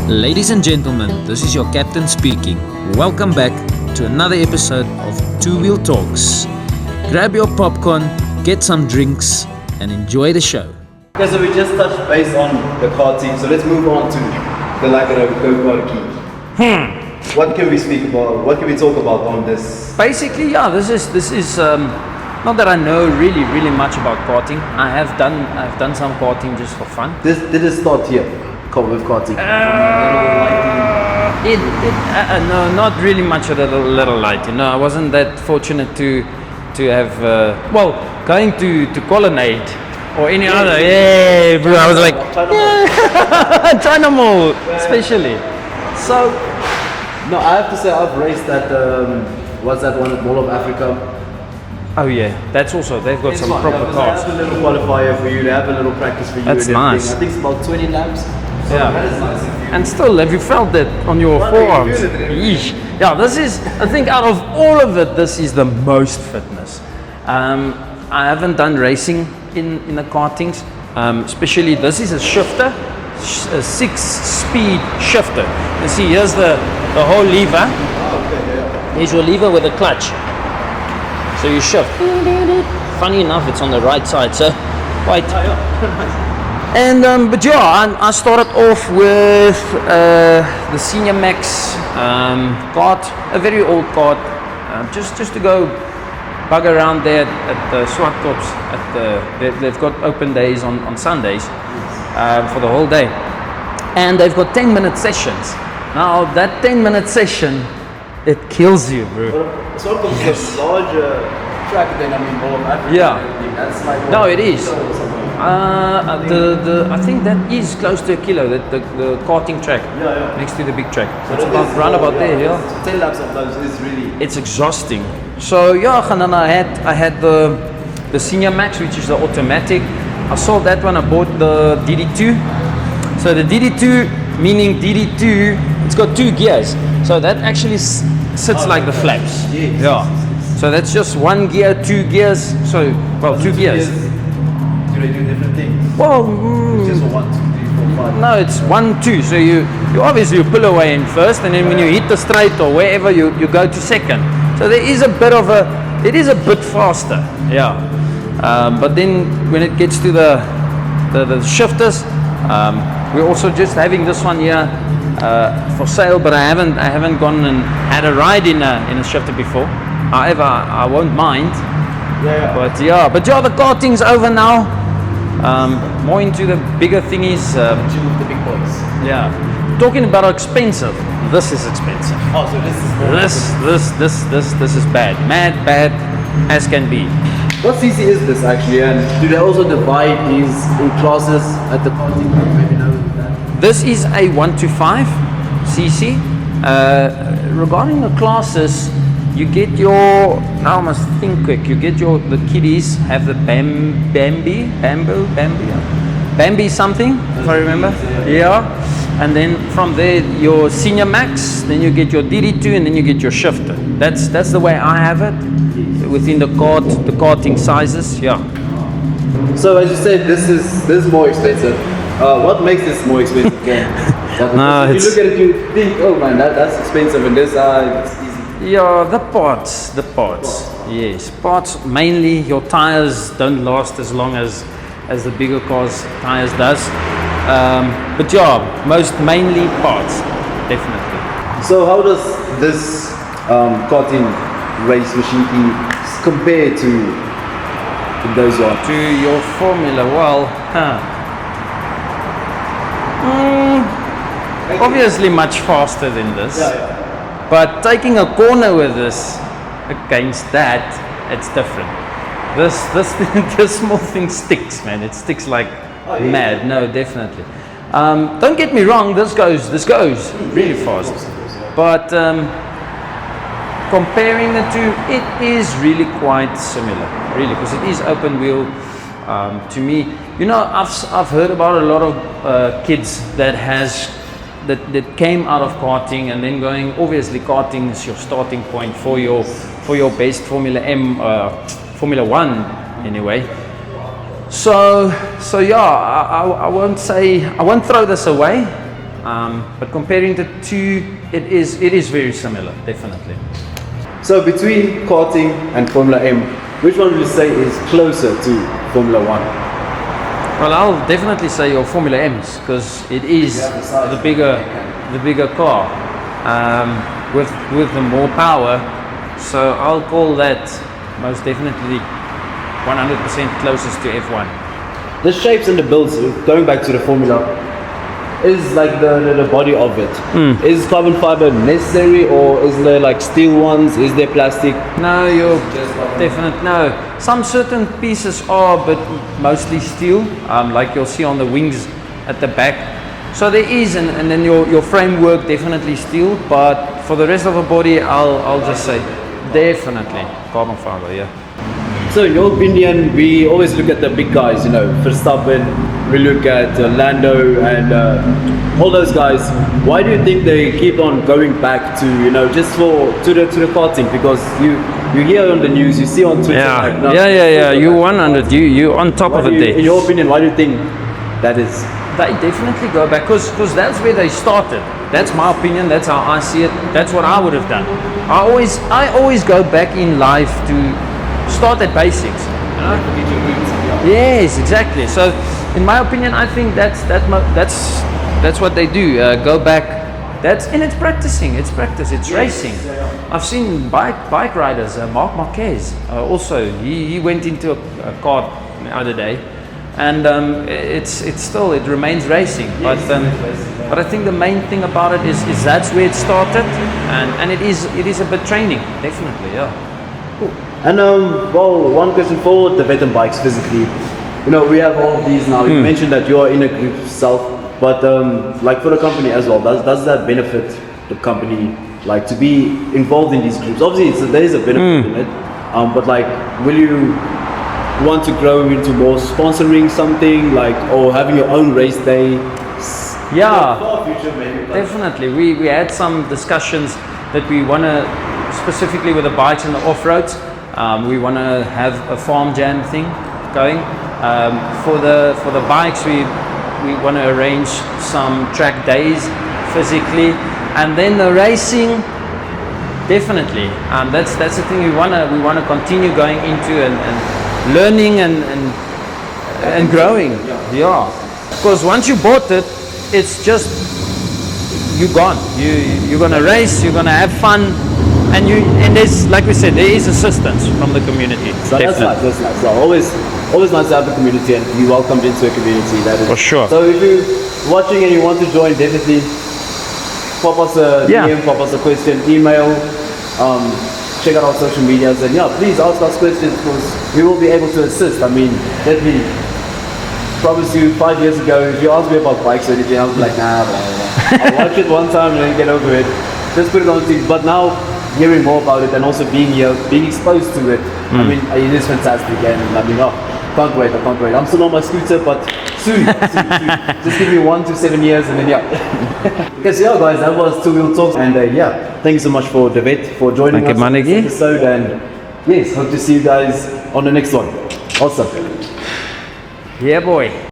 Ladies and gentlemen, this is your captain speaking. Welcome back to another episode of Two Wheel Talks. Grab your popcorn, get some drinks, and enjoy the show. Okay, so we just touched base on the kart team, so let's move on to the Lagero go-kart key. What can we speak about? What can we talk about on this? Basically, yeah, this is not that I know really much about karting. I've done some karting just for fun. Did it start here with karting? No, not really much of a little light. You know, I wasn't that fortunate to have going to Colonnade or any other. Yeah, bro, I was like China Mall, especially. So. No, I have to say I've raced at what's that one at Mall of Africa? Oh yeah, that's also they've got some proper cars. They have a little qualifier for you. They have a little practice for you. That's nice. I think it's about 20 laps. So yeah, that is nice. And still, have you felt that on your forearms? Yeesh. Yeah, this is. I think out of all of it, this is the most fitness. I haven't done racing in the kartings, especially this is a shifter. A 6-speed shifter. You see, here's the whole lever. Here's your lever with a clutch. So you shift. Funny enough, it's on the right side, so wait. And but yeah, I started off with the Senior Max kart, a very old kart, just to go bug around there at the Swartkops. They've got open days on Sundays. For the whole day, and they've got 10-minute sessions. Now that 10-minute session, it kills you, bro. Sort of a larger track than Mall of Africa. Yeah. That's like no, it is. I think that is close to a kilo. The karting track next to the big track. So it's about roundabout there. Yeah. 10 laps of those is really. It's exhausting. So yeah, and then I had the Senior Max, which is the automatic. I saw that one, I bought the DD2. So the DD2, meaning DD2, it's got 2 gears. So that actually sits like the flaps. Yes. Yeah. So that's just 1 gear, 2 gears. So, 2 gears. Do they do different things? Well, Just 1, 2, 3, 4, 5. no, it's 1, 2. So you obviously you pull away in first, and then when you hit the straight or wherever, you go to second. So there is a bit of it is a bit faster. Yeah. But then when it gets to the shifters, we're also just having this one here for sale. But I haven't gone and had a ride in a shifter before. However, I won't mind. Yeah. But the karting's over now. More into the bigger thingies. The big boys. Yeah. Talking about expensive. This is expensive. Oh, so This is bad. Mad bad as can be. What CC is this actually, and do they also divide these in classes at the karting? Maybe know that. This is a 1 to 5 cc. Regarding the classes, you get your. Now I must think quick. You get the kiddies have the Bambi something, if I remember. Yeah. And then from there your Senior Max, then you get your DD2, and then you get your shifter. That's the way I have it within the karting sizes. Yeah. So as you said, this is more expensive. What makes this more expensive? No, if you look at it, you think, oh man, that's expensive, and this it's easy. Yeah, the parts. Yes, parts mainly. Your tires don't last as long as the bigger cars tires does. But yeah, mainly parts, definitely. So how does this karting race machine compare to those ones? To your Formula, well, obviously much faster than this. Yeah. But taking a corner with this against that, it's different. This small thing sticks, man. It sticks like mad. No, definitely. Don't get me wrong. This goes really fast. But comparing the two, it is really quite similar, really, because it is open wheel. To me, you know, I've heard about a lot of kids that came out of karting and then going. Obviously, karting is your starting point for your best Formula One anyway. So yeah, I won't throw this away. But comparing the two, it is very similar, definitely. So between karting and Formula M, which one would you say is closer to Formula One? Well, I'll definitely say your Formula M's because it is the bigger car with the more power. So I'll call that most definitely 100% closest to F1. The shapes and the builds, going back to the Formula, is like the body of it. Is carbon fiber necessary, or is there like steel ones? Is there plastic? No, you're definite. No, some certain pieces are, but mostly steel. Like you'll see on the wings at the back. So there is, and then your framework definitely steel. But for the rest of the body, I'll just say definitely carbon fiber. Yeah. So in your opinion, we always look at the big guys, you know, Verstappen, we look at Lando and all those guys. Why do you think they keep on going back to, you know, just to the karting? Because you hear on the news, you see on Twitter. Yeah. You 100. You on top of it there. In your opinion, why do you think that is? They definitely go back because that's where they started. That's my opinion. That's how I see it. That's what I would have done. I always go back in life to start at basics. You know? Yes, exactly. So, in my opinion, I think that's what they do. Go back. It's practicing. It's practice. It's racing. I've seen bike riders. Mark Marquez. Also, he went into a kart the other day, and it remains racing. But I think the main thing about it is that's where it started, and it is a bit training. Definitely, yeah. Cool. And well, one question for Dewet&Bikes physically. You know, we have all of these now. You mentioned that you are in a group yourself, but like for the company as well, does that benefit the company, like to be involved in these groups? Obviously, there is a benefit in it, but like, will you want to grow into more sponsoring something, like, or having your own race day? Yeah, for future maybe. Definitely. We had some discussions that we want to, specifically with the bikes and the off-roads, we want to have a farm jam thing going. For the bikes, we want to arrange some track days physically, and then the racing, definitely. That's the thing we want to continue going into and learning and growing. Yeah, because once you bought it, it's just you're gone. You're gonna race. You're gonna have fun. And there's, like we said, there is assistance from the community. So that's nice. So always nice to have a community and be welcomed into a community. That is for sure. So if you're watching and you want to join, definitely pop us a DM, pop us a question, email, check out our social medias, and yeah, please ask us questions because we will be able to assist. I mean, let me promise you, 5 years ago, if you asked me about bikes or anything, I was like, nah, blah, blah. I'll watch it one time and then get over it. Just put it on TV. But now, hearing more about it and also being here, being exposed to it, I mean, it is fantastic. And I mean, I can't wait. I'm still on my scooter, but soon. Just give me 1 to 7 years and then yeah. Because yeah, guys, that was Two Wheel Talks. And yeah, thank you so much for Dewet for joining us on this episode. And yes, hope to see you guys on the next one. Awesome. Yeah, boy.